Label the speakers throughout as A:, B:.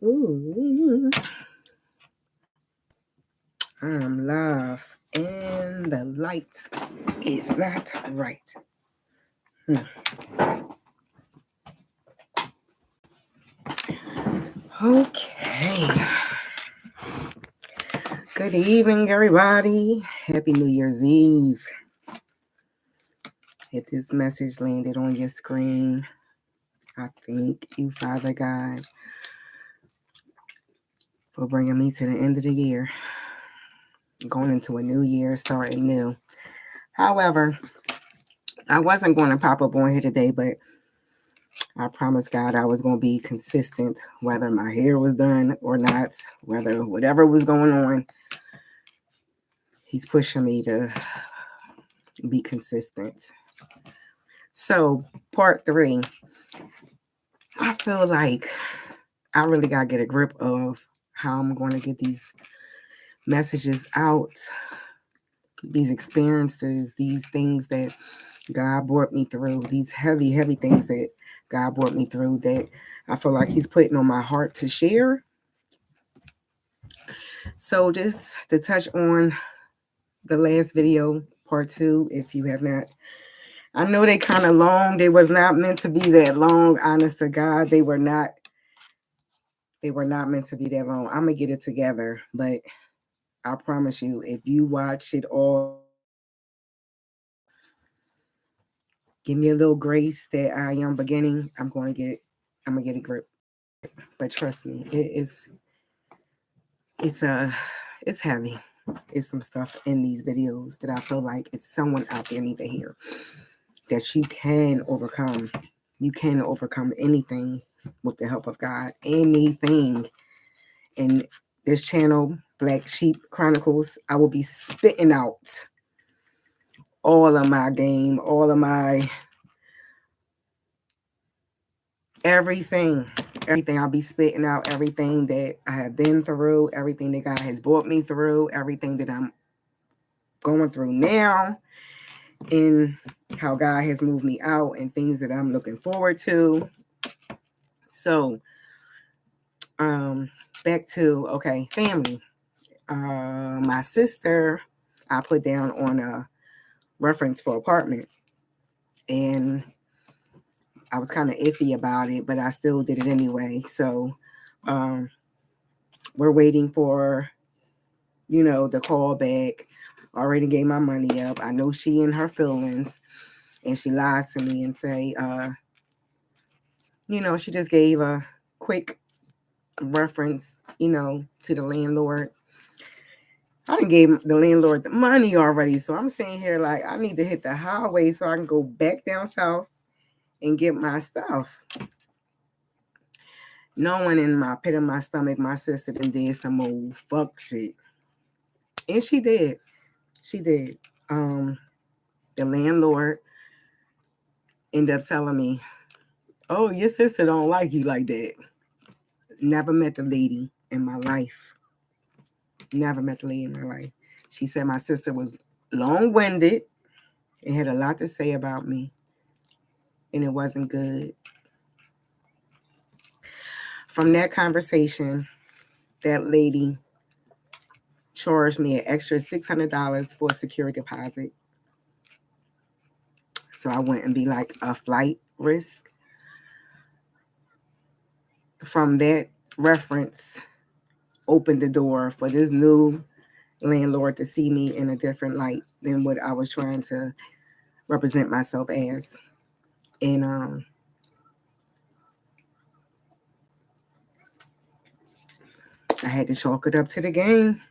A: Ooh, I'm live and the light is not right. Okay. Good evening, everybody. Happy New Year's Eve. If this message landed on your screen, I thank you, Father God, for bringing me to the end of the year. Going into a new year, starting new. However, I wasn't going to pop up on here today, but I promised God I was going to be consistent, whether my hair was done or not, whether whatever was going on. He's pushing me to be consistent. So, part 3, I feel like I really got to get a grip of how I'm going to get these messages out, these experiences, these things that God brought me through, these heavy, heavy things that God brought me through that I feel like He's putting on my heart to share. So, just to touch on the last video, part 2, if you have not. I know they kind of long. They was not meant to be that long. Honest to God, they were not. They were not meant to be that long. I'm gonna get it together, but I promise you, if you watch it all, give me a little grace that I am beginning. I'm gonna get it. I'm gonna get a grip. But trust me, it's it's heavy. It's some stuff in these videos that I feel like it's someone out there need to hear. That you can overcome. You can overcome anything with the help of God. Anything. And this channel, Black Sheep Chronicles, I will be spitting out all of my game, all of my everything. Everything I'll be spitting out, everything that I have been through, everything that God has brought me through, everything that I'm going through now, and how God has moved me out and things that I'm looking forward to. So, back to family. My sister, I put down on a reference for apartment, and I was kind of iffy about it, but I still did it anyway. So, we're waiting for the call back. Already gave my money up. I know she in her feelings, and she lies to me and say, she just gave a quick reference, to the landlord. I done gave the landlord the money already. So I'm sitting here like I need to hit the highway so I can go back down south and get my stuff. Knowing in my pit of my stomach, my sister done did some old fuck shit. And she did. She did. The landlord ended up telling me, "Oh, your sister don't like you like that." Never met the lady in my life. Never met the lady in my life. She said my sister was long-winded and had a lot to say about me, and it wasn't good. From that conversation, that lady charged me an extra $600 for a security deposit. So I wouldn't be like a flight risk. From that reference, opened the door for this new landlord to see me in a different light than what I was trying to represent myself as. And I had to chalk it up to the game.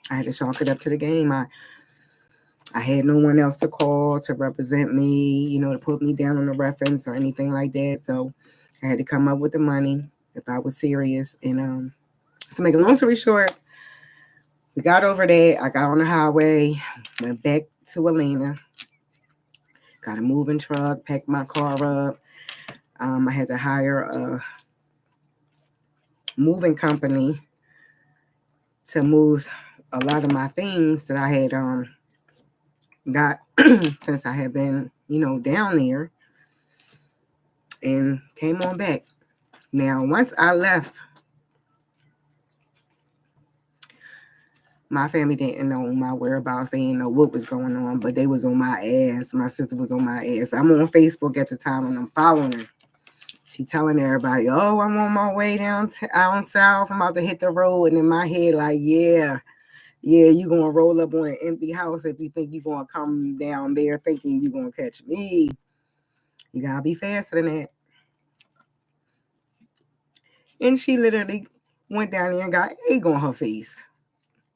A: I had no one else to call to represent me, to put me down on a reference or anything like that. So I had to come up with the money if I was serious. And to make a long story short, we got over there. I got on the highway, went back to Atlanta, got a moving truck, packed my car up. I had to hire a moving company to move a lot of my things that I had got since I had been, down there, and came on back. Now, once I left My family didn't know my whereabouts. They didn't know what was going on, but they was on my ass. My sister was on my ass. I'm on Facebook at the time and I'm following her. She telling everybody, oh, I'm on my way down south. I'm about to hit the road. And in my head, like, yeah, you're going to roll up on an empty house if you think you're going to come down there thinking you're going to catch me. You got to be faster than that. And she literally went down there and got egg on her face.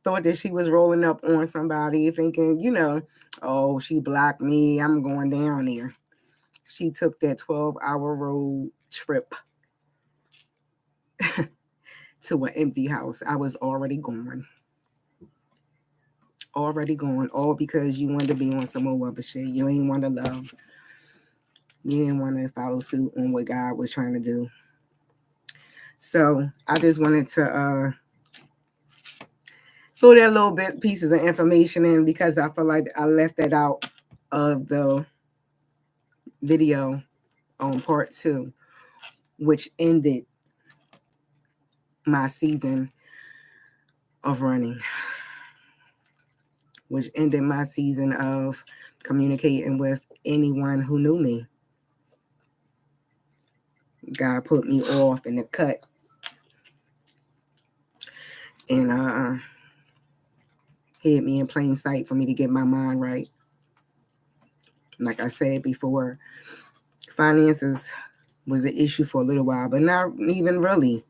A: Thought that she was rolling up on somebody, thinking, oh, she blocked me. I'm going down there. She took that 12-hour road trip to an empty house. I was already gone. All because you wanted to be on some more other shit. You ain't want to love. You didn't want to follow suit on what God was trying to do. So I just wanted to throw that little bit pieces of information in because I feel like I left that out of the video on part 2, which ended my season of running, which ended my season of communicating with anyone who knew me. God put me off in the cut and hid me in plain sight for me to get my mind right. Like I said before, finances was an issue for a little while, but not even really.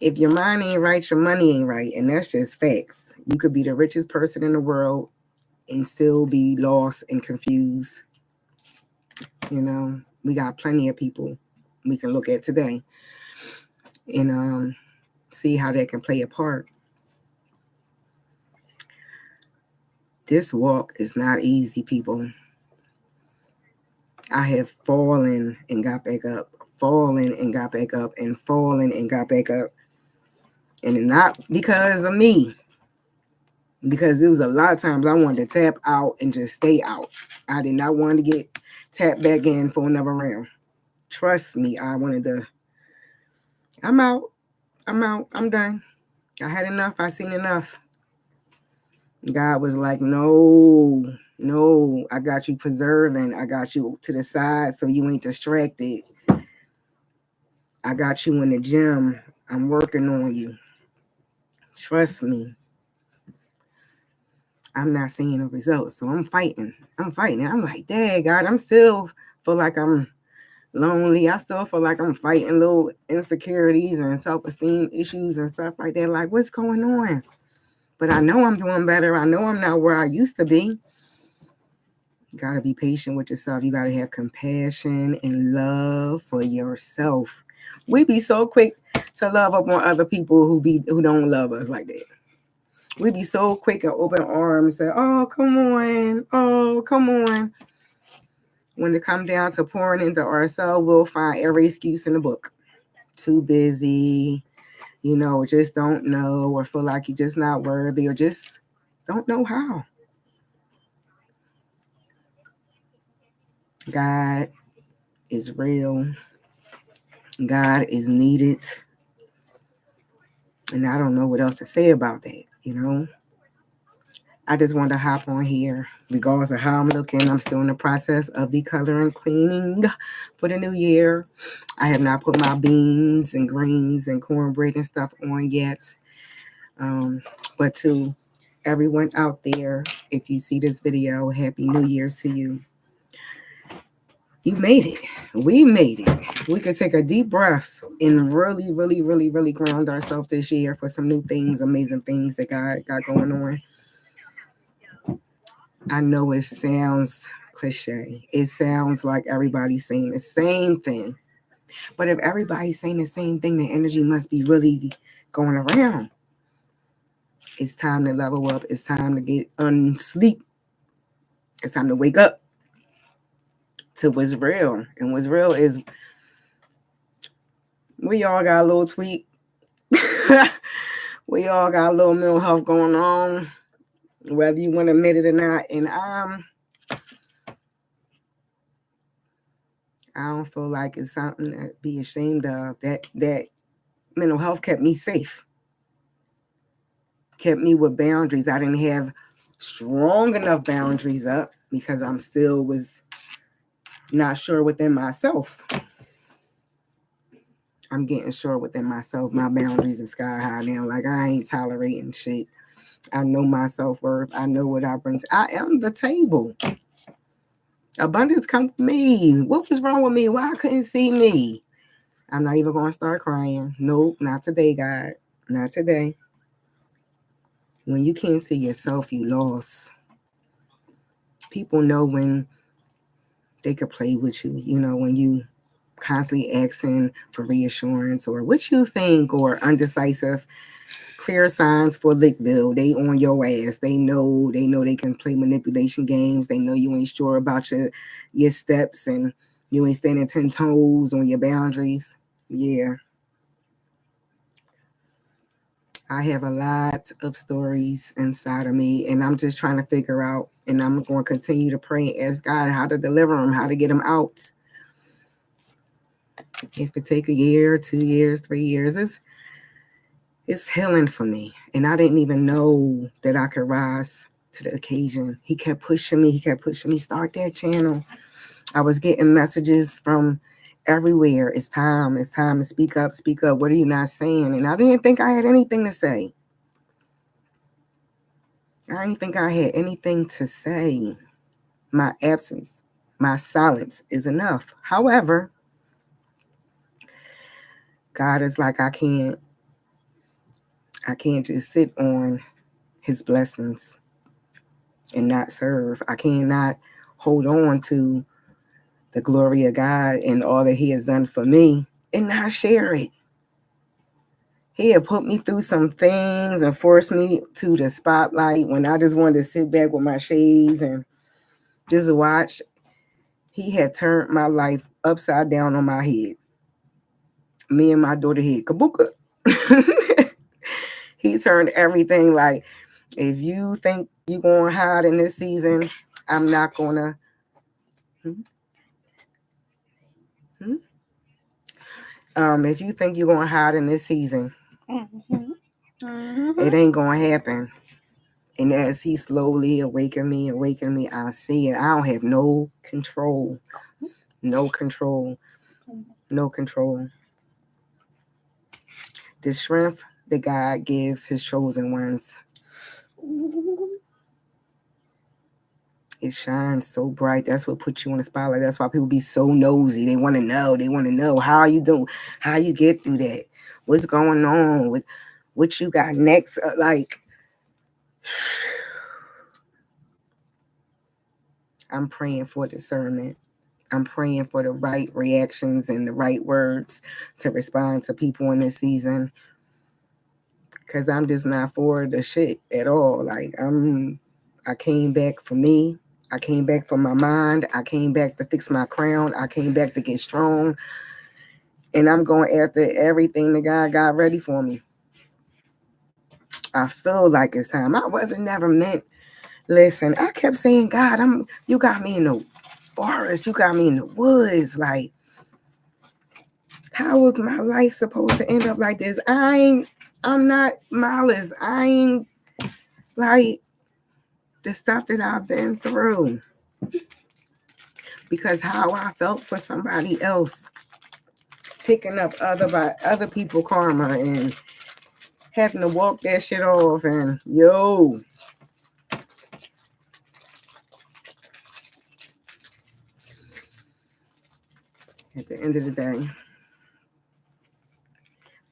A: If your mind ain't right, your money ain't right, and that's just facts. You could be the richest person in the world and still be lost and confused. We got plenty of people we can look at today and see how that can play a part. This walk is not easy, people. I have fallen and got back up, fallen and got back up, and fallen and got back up. And not because of me, because there was a lot of times I wanted to tap out and just stay out. I did not want to get tapped back in for another round. Trust me, I'm out, I'm done. I had enough, I seen enough. God was like, no, I got you preserving. I got you to the side so you ain't distracted. I got you in the gym. I'm working on you. Trust me. I'm not seeing the results, so I'm fighting. I'm like, dang, God, I'm still feel like I'm lonely. I still feel like I'm fighting little insecurities and self-esteem issues and stuff like that. Like, what's going on? But I know I'm doing better. I know I'm not where I used to be. You got to be patient with yourself. You got to have compassion and love for yourself. We be so quick to love up on other people who don't love us like that. We be so quick and open arms that, oh, come on. When it comes down to pouring into ourselves, we'll find every excuse in the book. Too busy, just don't know, or feel like you're just not worthy, or just don't know how. God is real. God is needed. And I don't know what else to say about that, I just wanted to hop on here. Regardless of how I'm looking, I'm still in the process of decoloring, cleaning for the new year. I have not put my beans and greens and cornbread and stuff on yet. But to everyone out there, if you see this video, Happy New Year's to you. You made it. We made it. We could take a deep breath and really, really, really, really ground ourselves this year for some new things, amazing things that God got going on. I know it sounds cliche. It sounds like everybody's saying the same thing. But if everybody's saying the same thing, the energy must be really going around. It's time to level up. It's time to get unsleep. It's time to wake up to what's real. And what's real is we all got a little tweak. We all got a little mental health going on, whether you want to admit it or not. And I don't feel like it's something to be ashamed of. That mental health kept me safe. kept me with boundaries. I didn't have strong enough boundaries up because I'm still was not sure within myself. I'm getting sure within myself. My boundaries are sky high now. Like, I ain't tolerating shit. I know my self-worth. I know what I bring. I am the table. Abundance come with me. What was wrong with me? Why I couldn't see me? I'm not even going to start crying. Nope, not today, God. Not today. When you can't see yourself, you lost. People know when they could play with you. You know, when you constantly asking for reassurance or what you think or undecisive. Clear signs for Lickville. They on your ass. They know they can play manipulation games. They know you ain't sure about your steps and you ain't standing 10 toes on your boundaries. Yeah. I have a lot of stories inside of me, and I'm just trying to figure out, and I'm going to continue to pray and ask God how to deliver them, how to get them out. If it take a year, 2 years, 3 years, it's healing for me. And I didn't even know that I could rise to the occasion. He kept pushing me. Start that channel. I was getting messages from everywhere. It's time to speak up. What are you not saying? And I didn't think I had anything to say. I didn't think I had anything to say. My absence, my silence is enough. However, God is like, I can't just sit on his blessings and not serve. I cannot hold on to the glory of God and all that he has done for me and not share it. He had put me through some things and forced me to the spotlight when I just wanted to sit back with my shades and just watch. He had turned my life upside down on my head. Me and my daughter head, kabuka. He turned everything. Like, if you think you're going to hide in this season, I'm not going to. If you think you're going to hide in this season, it ain't going to happen. And as he slowly awakened me, I see it. I don't have no control. No control. The strength that God gives his chosen ones, it shines so bright. That's what puts you on the spotlight. That's why people be so nosy. They want to know how you do, how you get through that, what's going on, what you got next. Like, I'm praying for discernment. I'm praying for the right reactions and the right words to respond to people in this season. Because I'm just not for the shit at all. Like, I came back for me. I came back for my mind. I came back to fix my crown. I came back to get strong. And I'm going after everything that God got ready for me. I feel like it's time. I wasn't never meant. Listen, I kept saying, God, you got me in the forest. You got me in the woods. Like, how was my life supposed to end up like this? I'm not malice. I ain't like the stuff that I've been through. Because how I felt for somebody else, picking up other people karma and having to walk that shit off, and at the end of the day,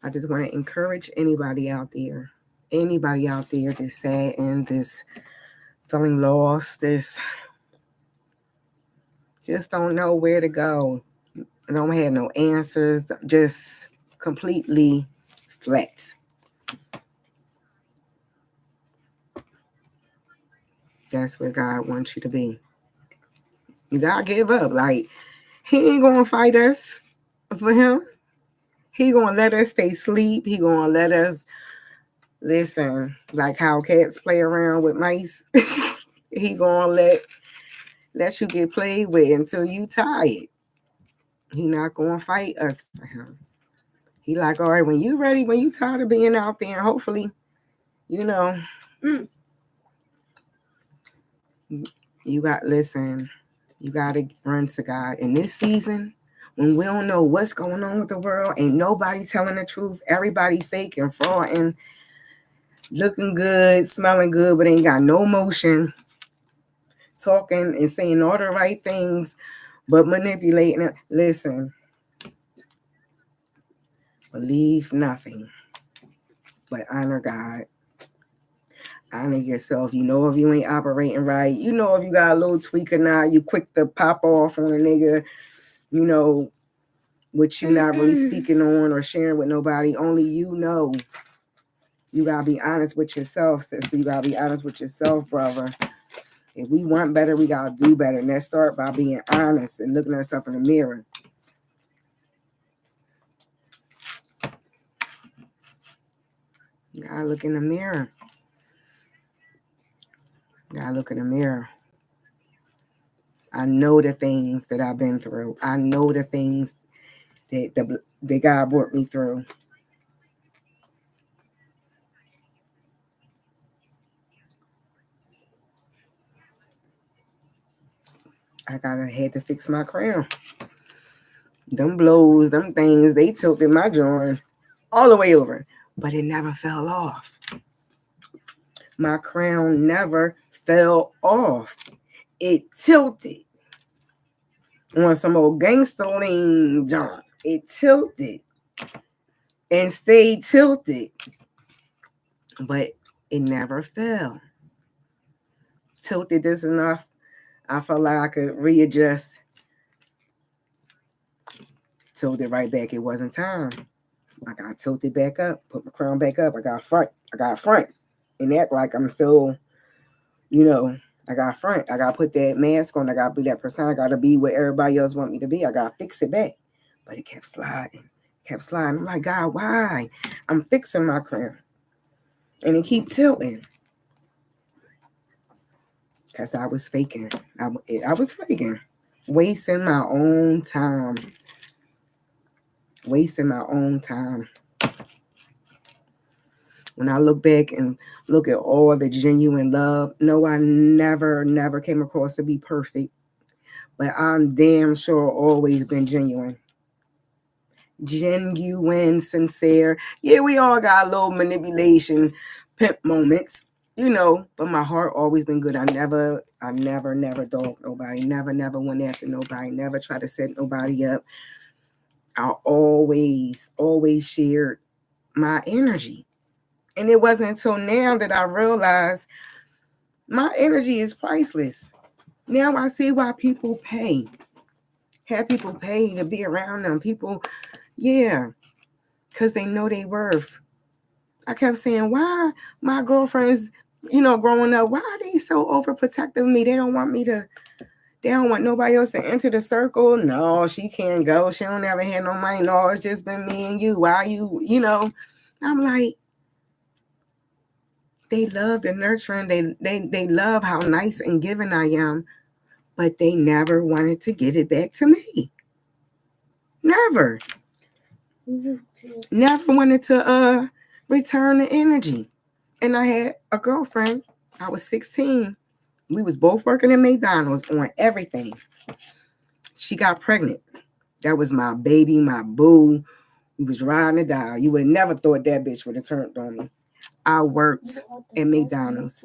A: I just want to encourage anybody out there that's sad and this feeling lost, this just don't know where to go, don't have no answers, just completely flat. That's where God wants you to be. You gotta give up. Like, he ain't gonna fight us for him. He gonna let us stay asleep. He gonna let us listen, like how cats play around with mice. He gonna let you get played with until you tired. He not gonna fight us for him. He like, all right, when you ready, when you tired of being out there, hopefully You know, you got to run to God. In this season, when we don't know what's going on with the world, ain't nobody telling the truth. Everybody fake and fraud and looking good, smelling good, but ain't got no motion, talking and saying all the right things, but manipulating it. Listen, believe nothing, but honor God. Honor yourself. You know if you ain't operating right. You know if you got a little tweak or not. You quick to pop off on a nigga. You know what you not really speaking on or sharing with nobody. Only you know. You gotta be honest with yourself, sister. You gotta be honest with yourself, brother. If we want better, we gotta do better. And let's start by being honest and looking at ourselves in the mirror. You gotta look in the mirror. You gotta look in the mirror. I know the things that I've been through. I know the things that God brought me through. Had to fix my crown. Them blows, them things, they tilted my joint all the way over, but it never fell off. My crown never fell off. It tilted on some old gangster lean junk. It tilted and stayed tilted, but it never fell. Tilted is enough. I felt like I could readjust. Tilted right back. It wasn't time. I got tilted back up, put my crown back up. I got front, and act like I'm so, I got front. I got to put that mask on. I got to be that persona. I got to be what everybody else want me to be. I got to fix it back. But it kept sliding. I'm like, God, why? I'm fixing my crown. And it keep tilting. Because I was faking. I was faking. Wasting my own time. When I look back and look at all the genuine love, no, I never came across to be perfect. But I'm damn sure always been genuine. Genuine, sincere. Yeah, we all got a little manipulation, pimp moments, but my heart always been good. I never dogged nobody. Never went after nobody. Never tried to set nobody up. I always shared my energy. And it wasn't until now that I realized my energy is priceless. Now I see why people pay. Have people pay to be around them. People, yeah, because they know their worth. I kept saying, why my girlfriends, growing up, why are they so overprotective of me? They don't want nobody else to enter the circle. No, she can't go. She don't ever have no money. No, it's just been me and you. Why you, I'm like, they love the nurturing. They love how nice and giving I am, but they never wanted to give it back to me. Never. Never wanted to return the energy. And I had a girlfriend. I was 16. We was both working at McDonald's on everything. She got pregnant. That was my baby, my boo. We was riding or die. You would have never thought that bitch would have turned on me. I worked at McDonald's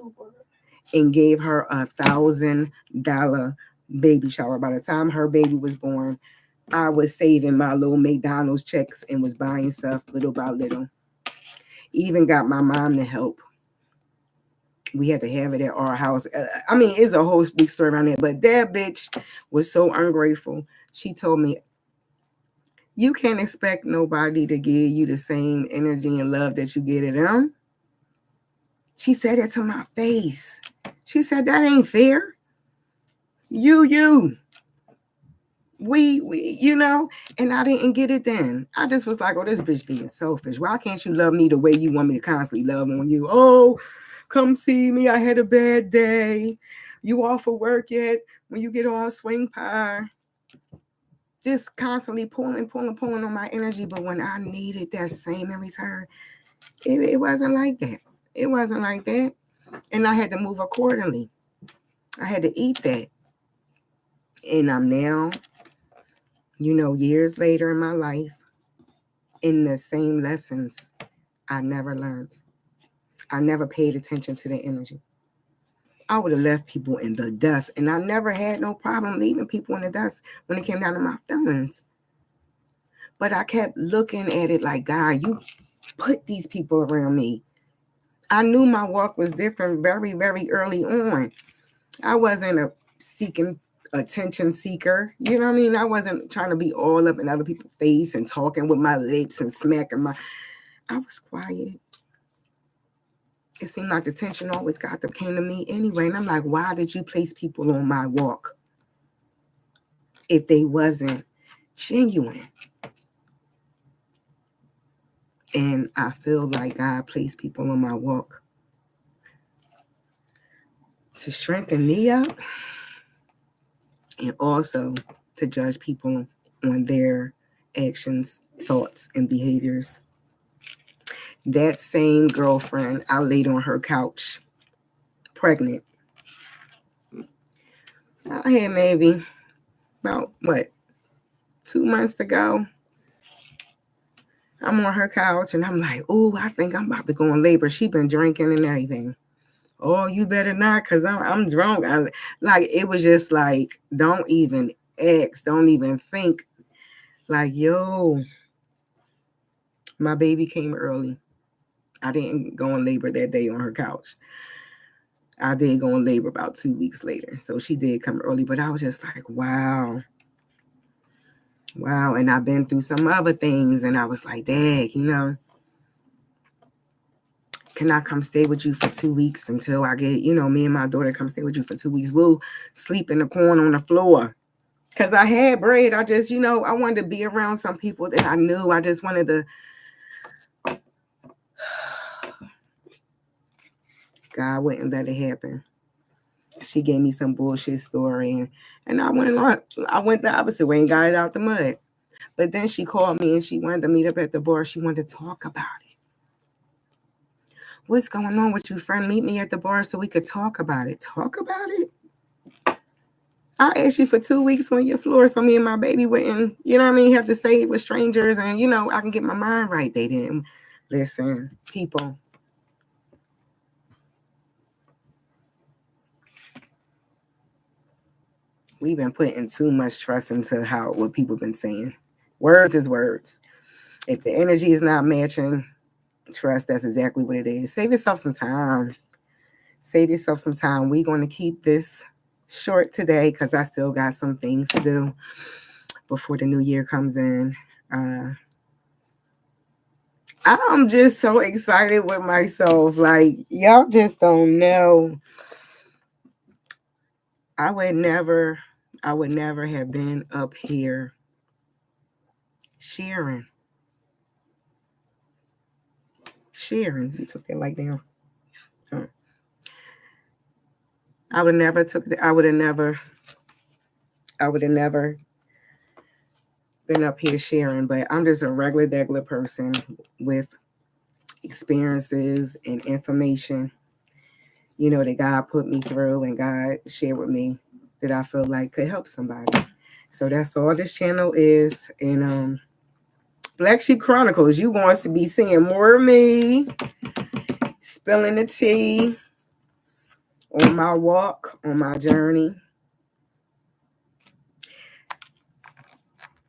A: and gave her $1,000 baby shower. By the time her baby was born, I was saving my little McDonald's checks and was buying stuff little by little. Even got my mom to help. We had to have it at our house. I mean, it's a whole big story around there, but that bitch was so ungrateful. She told me, you can't expect nobody to give you the same energy and love that you get at them. She said it to my face. She said, that ain't fair. We, and I didn't get it then. I just was like, oh, this bitch being selfish. Why can't you love me the way you want me to constantly love on you? Oh, come see me. I had a bad day. You off of work yet? When you get on swing pie. Just constantly pulling on my energy. But when I needed that same in return, it wasn't like that. It wasn't like that. And I had to move accordingly. I had to eat that. And I'm now, years later in my life, in the same lessons I never learned. I never paid attention to the energy. I would have left people in the dust. And I never had no problem leaving people in the dust when it came down to my feelings. But I kept looking at it like, God, you put these people around me. I knew my walk was different very, very early on. I wasn't a seeking attention seeker. You know what I mean? I wasn't trying to be all up in other people's face and talking with my lips and smacking my... I was quiet. It seemed like the tension always came to me anyway. And I'm like, why did you place people on my walk if they wasn't genuine? And I feel like God placed people on my walk to strengthen me up and also to judge people on their actions, thoughts, and behaviors. That same girlfriend, I laid on her couch, pregnant. I had maybe about, 2 months to go. I'm on her couch and I'm like, oh, I think I'm about to go in labor. She been drinking and everything. Oh, you better not, because I'm drunk. It was just like, don't even ask, don't even think. Like, yo, my baby came early. I didn't go in labor that day on her couch. I did go in labor about 2 weeks later. So she did come early, but I was just like, wow. Wow. And I've been through some other things and I was like, Dad, can I come stay with you for 2 weeks until I get, me and my daughter come stay with you for 2 weeks. We'll sleep in the corner on the floor. Because I had bread. I just, I wanted to be around some people that I knew. I just wanted to. God wouldn't let it happen. She gave me some bullshit story. And I went the opposite way and got it out the mud. But then she called me and she wanted to meet up at the bar. She wanted to talk about it. What's going on with you, friend? Meet me at the bar so we could talk about it. Talk about it? I asked you for 2 weeks on your floor so me and my baby wouldn't, have to say it with strangers and, I can get my mind right. They didn't listen. People. We've been putting too much trust into what people been saying. Words is words. If the energy is not matching, trust, that's exactly what it is. Save yourself some time. We're going to keep this short today because I still got some things to do before the new year comes in. I'm just so excited with myself. Like, y'all just don't know. I would never have been up here sharing. You took that like down. Oh. I would have never been up here sharing, but I'm just a regular person with experiences and information, that God put me through and God shared with me that I feel like could help somebody. So that's all this channel is. And Black Sheep Chronicles, you want to be seeing more of me spilling the tea on my walk, on my journey.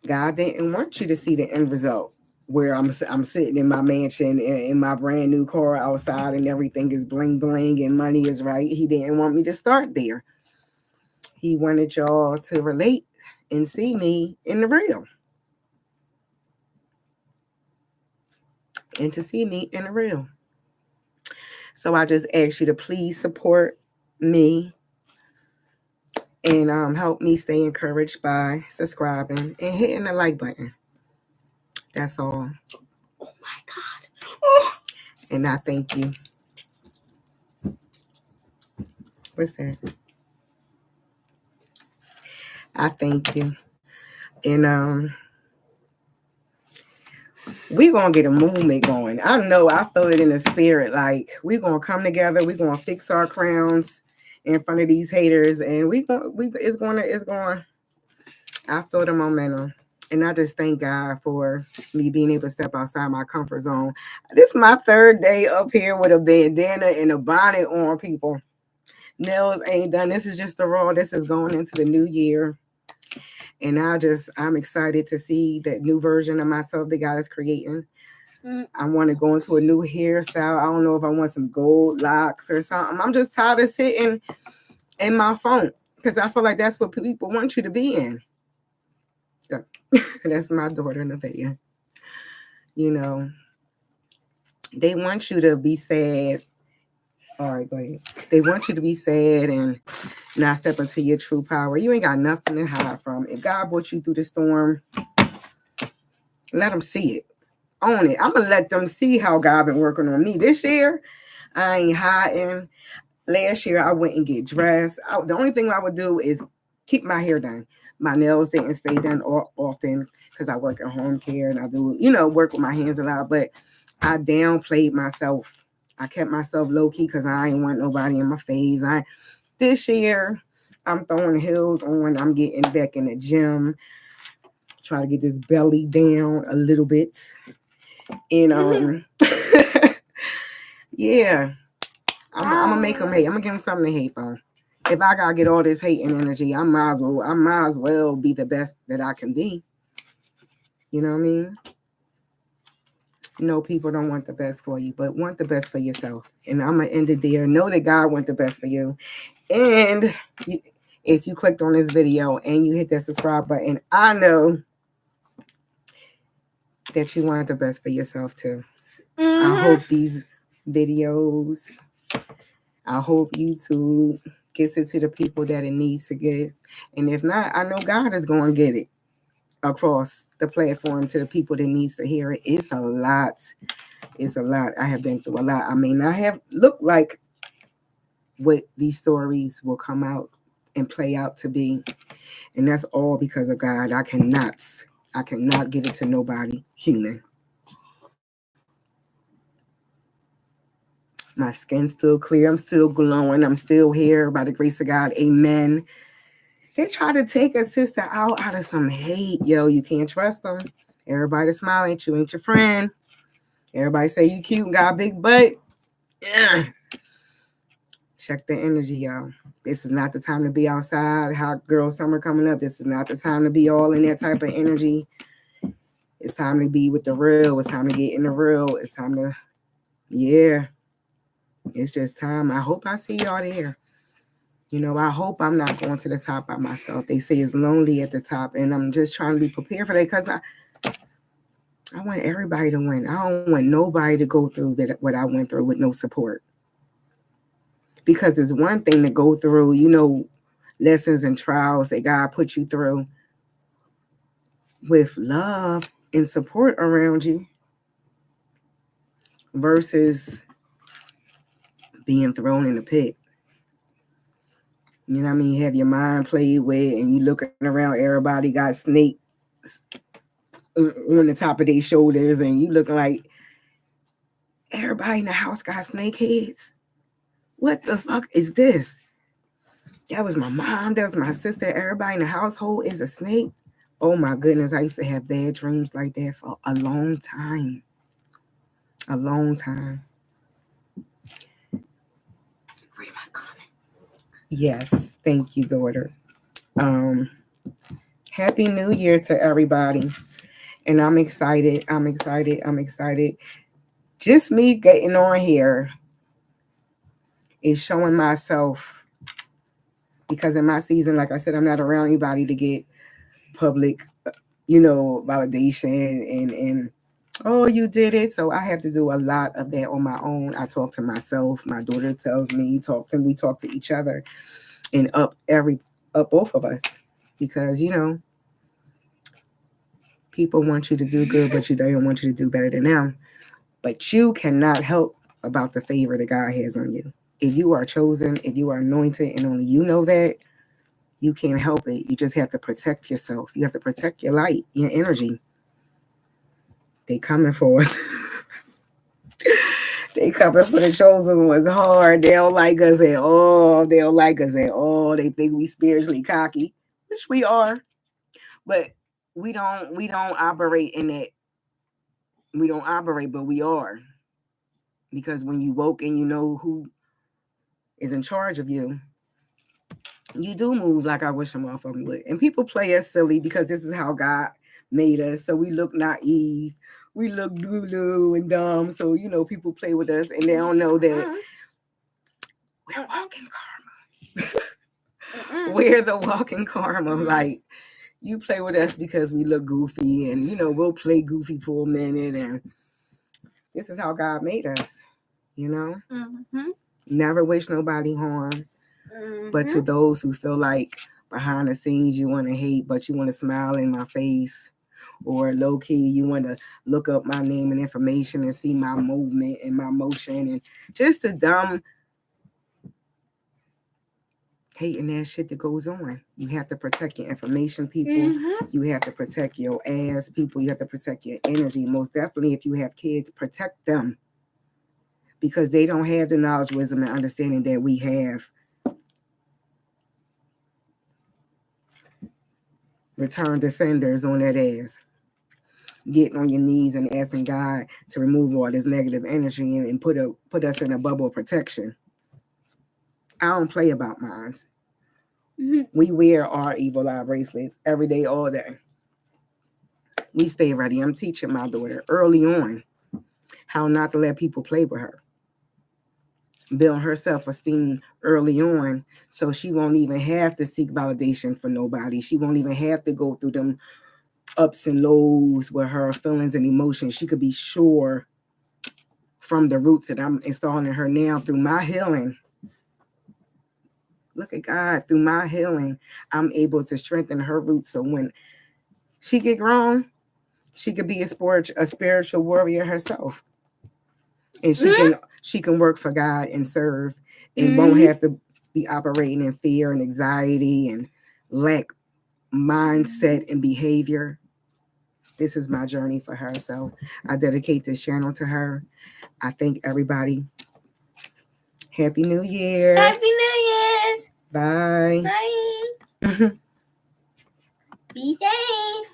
A: God didn't want you to see the end result where I'm sitting in my mansion in my brand new car outside and everything is bling bling and money is right. He didn't want me to start there. He wanted y'all to relate and see me in the real. And to see me in the real. So I just ask you to please support me and help me stay encouraged by subscribing and hitting the like button. That's all. Oh my God. Oh. And I thank you. What's that? I thank you. And we gonna get a movement going. I know I feel it in the spirit. Like we gonna come together, we gonna fix our crowns in front of these haters, and it's going. I feel the momentum. And I just thank God for me being able to step outside my comfort zone. This is my third day up here with a bandana and a bonnet on, people. Nails ain't done. This is just the raw. This is going into the new year. And I'm excited to see that new version of myself that God is creating. I want to go into a new hairstyle. I don't know if I want some gold locks or something. I'm just tired of sitting in my phone because I feel like that's what people want you to be in. So, that's my daughter, Nevaeh. You know, they want you to be sad. All right, go ahead. They want you to be sad and not step into your true power. You ain't got nothing to hide from. If God brought you through the storm, let them see it. Own it. I'm going to let them see how God been working on me. This year, I ain't hiding. Last year, I went and get dressed. The only thing I would do is keep my hair done. My nails didn't stay done often because I work in home care and I do, work with my hands a lot. But I downplayed myself. I kept myself low key because I ain't want nobody in my face. This year, I'm throwing heels on. I'm getting back in the gym, trying to get this belly down a little bit. And yeah, I'm gonna make them hate. I'm gonna give them something to hate for. If I gotta get all this hate and energy, I might as well be the best that I can be. You know what I mean? No, people don't want the best for you, but want the best for yourself. And I'm gonna end it there. Know that God wants the best for you. And if you clicked on this video and you hit that subscribe button, I know that you want the best for yourself too. I hope these videos, I hope YouTube gets it to the people that it needs to get. And if not, I know God is going to get it across the platform to the people that needs to hear it. It's a lot. It's a lot. I have been through a lot. I may not have looked like what these stories will come out and play out to be. And that's all because of God. I cannot give it to nobody human. My skin's still clear. I'm still glowing. I'm still here by the grace of God. Amen. They try to take a sister out of some hate. Yo, you can't trust them. Everybody smiling at you ain't your friend. Everybody say you cute and got a big butt. Yeah. Check the energy, y'all. This is not the time to be outside. Hot girl summer coming up. This is not the time to be all in that type of energy. It's time to be with the real. It's time to get in the real. It's time to, yeah. It's just time. I hope I see y'all there. I hope I'm not going to the top by myself. They say it's lonely at the top, and I'm just trying to be prepared for that because I want everybody to win. I don't want nobody to go through what I went through with no support. Because it's one thing to go through, lessons and trials that God put you through with love and support around you versus being thrown in the pit. You know what I mean? You have your mind played with and you looking around, everybody got snakes on the top of their shoulders and you looking like everybody in the house got snake heads. What the fuck is this? That was my mom, that was my sister, everybody in the household is a snake. Oh my goodness, I used to have bad dreams like that for a long time. A long time. Read my comment. Yes, thank you, daughter. Happy New Year to everybody. And I'm excited. Just me getting on here is showing myself because in my season, like I said, I'm not around anybody to get public, validation and oh, you did it. So I have to do a lot of that on my own. I talk to myself. My daughter tells me, we talk to each other and up both of us because, people want you to do good, but they don't want you to do better than them. But you cannot help about the favor that God has on you. If you are chosen, if you are anointed, and only you know that, you can't help it. You just have to protect yourself. You have to protect your light, your energy. They coming for us. They coming for the chosen ones hard. They don't like us at all. They don't like us at all. They think we spiritually cocky, which we are, but we don't operate in that. We don't operate, but we are. Because when you woke and you know who is in charge of you, you do move like I wish a motherfucker would. And people play us silly because this is how God made us. So we look naive. We look doo and dumb. So, people play with us and they don't know that we're walking karma. We're the walking karma. Like, you play with us because we look goofy and, we'll play goofy for a minute. And this is how God made us, Never wish nobody harm. But to those who feel like behind the scenes you want to hate, but you want to smile in my face, or low key you want to look up my name and information and see my movement and my motion, and just the dumb hating that shit that goes on. You have to protect your information, people. You have to protect your ass, people. You have to protect your energy. Most definitely, if you have kids, protect them, because they don't have the knowledge, wisdom, and understanding that we have. Return the senders on that ass. Getting on your knees and asking God to remove all this negative energy and put us in a bubble of protection. I don't play about mine. We wear our evil eye bracelets every day, all day. We stay ready. I'm teaching my daughter early on how not to let people play with her. Build her self-esteem early on so she won't even have to seek validation for nobody. She won't even have to go through them ups and lows with her feelings and emotions. She could be sure from the roots that I'm installing in her now through my healing. Look at God. Through my healing, I'm able to strengthen her roots. So when she get grown, she could be a spiritual warrior herself. And she can work for God and serve and won't have to be operating in fear and anxiety and lack mindset and behavior. This is my journey for her. So I dedicate this channel to her. I thank everybody. Happy New Year.
B: Happy New Year's.
A: Bye.
B: Bye. Be safe.